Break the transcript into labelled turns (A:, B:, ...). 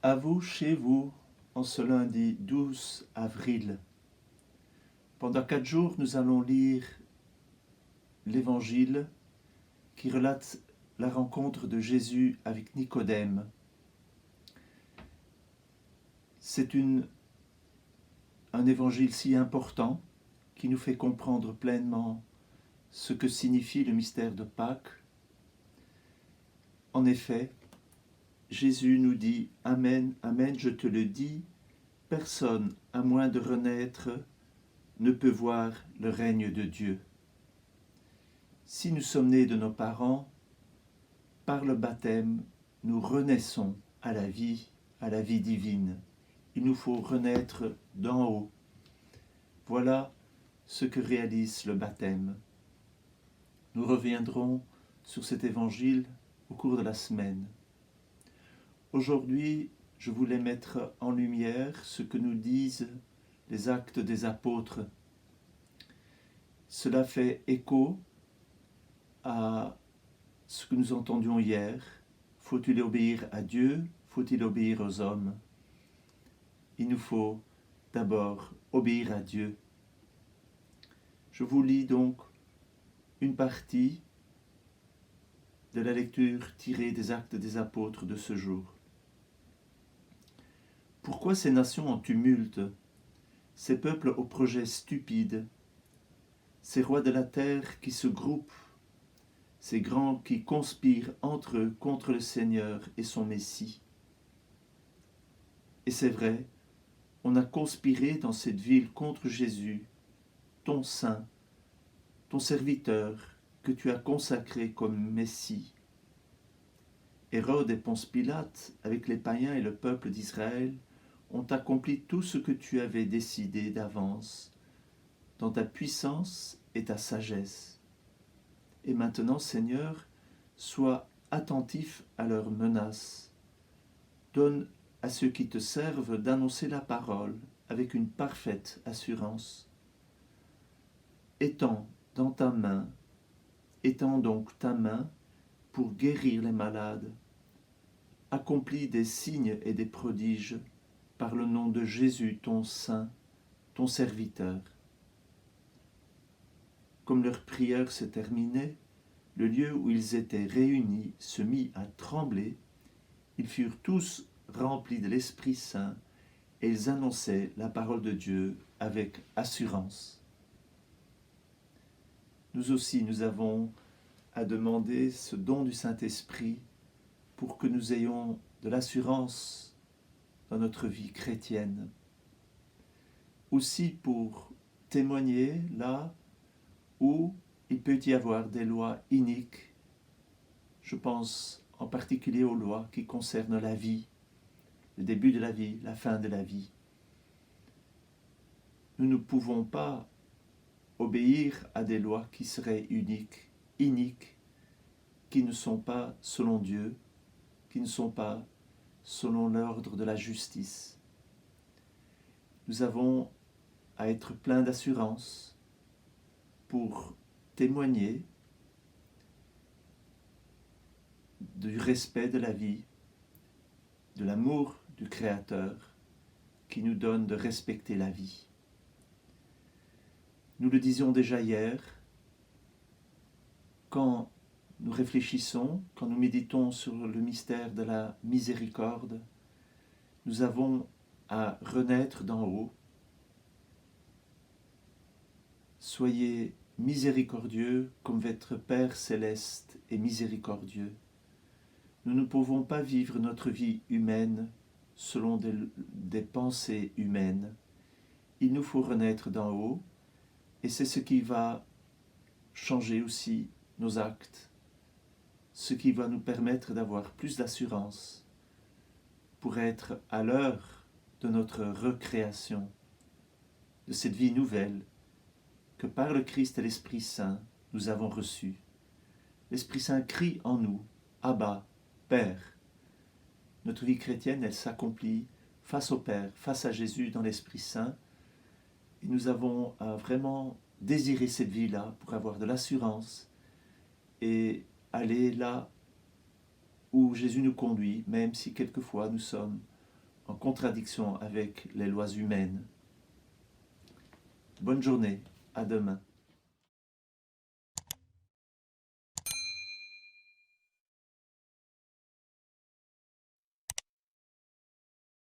A: À vous, chez vous, en ce lundi 12 avril. Pendant 4 jours, nous allons lire l'Évangile qui relate la rencontre de Jésus avec Nicodème. C'est un évangile si important qui nous fait comprendre pleinement ce que signifie le mystère de Pâques. En effet, Jésus nous dit « Amen, Amen, je te le dis, personne, à moins de renaître, ne peut voir le règne de Dieu. » Si nous sommes nés de nos parents, par le baptême, nous renaissons à la vie divine. Il nous faut renaître d'en haut. Voilà ce que réalise le baptême. Nous reviendrons sur cet évangile au cours de la semaine. Aujourd'hui, je voulais mettre en lumière ce que nous disent les Actes des Apôtres. Cela fait écho à ce que nous entendions hier. Faut-il obéir à Dieu? Faut-il obéir aux hommes? Il nous faut d'abord obéir à Dieu. Je vous lis donc une partie de la lecture tirée des Actes des Apôtres de ce jour. Pourquoi ces nations en tumulte, ces peuples aux projets stupides, ces rois de la terre qui se groupent, ces grands qui conspirent entre eux contre le Seigneur et son Messie? Et c'est vrai, on a conspiré dans cette ville contre Jésus, ton saint, ton serviteur, que tu as consacré comme Messie. Hérode et Ponce Pilate, avec les païens et le peuple d'Israël, ont accompli tout ce que tu avais décidé d'avance, dans ta puissance et ta sagesse. Et maintenant, Seigneur, sois attentif à leurs menaces. Donne à ceux qui te servent d'annoncer la parole avec une parfaite assurance. Étends donc ta main pour guérir les malades. Accomplis des signes et des prodiges par le nom de Jésus, ton saint, ton serviteur. Comme leur prière se terminait, le lieu où ils étaient réunis se mit à trembler. Ils furent tous remplis de l'Esprit Saint et ils annonçaient la parole de Dieu avec assurance. Nous aussi, nous avons à demander ce don du Saint-Esprit pour que nous ayons de l'assurance dans notre vie chrétienne. Aussi pour témoigner là où il peut y avoir des lois iniques. Je pense en particulier aux lois qui concernent la vie, le début de la vie, la fin de la vie. Nous ne pouvons pas obéir à des lois qui seraient iniques, qui ne sont pas selon Dieu, qui ne sont pas selon l'ordre de la justice. Nous avons à être pleins d'assurance pour témoigner du respect de la vie, de l'amour du Créateur qui nous donne de respecter la vie. Nous le disions déjà hier, quand nous réfléchissons, quand nous méditons sur le mystère de la miséricorde, nous avons à renaître d'en haut. Soyez miséricordieux comme votre Père céleste est miséricordieux. Nous ne pouvons pas vivre notre vie humaine selon des pensées humaines. Il nous faut renaître d'en haut, et c'est ce qui va changer aussi nos actes, ce qui va nous permettre d'avoir plus d'assurance pour être à l'heure de notre recréation, de cette vie nouvelle que par le Christ et l'Esprit Saint nous avons reçue. L'Esprit Saint crie en nous, Abba, Père. Notre vie chrétienne, elle s'accomplit face au Père, face à Jésus dans l'Esprit Saint. Et nous avons à vraiment désirer cette vie-là pour avoir de l'assurance et aller là où Jésus nous conduit, même si quelquefois nous sommes en contradiction avec les lois humaines. Bonne journée, à demain.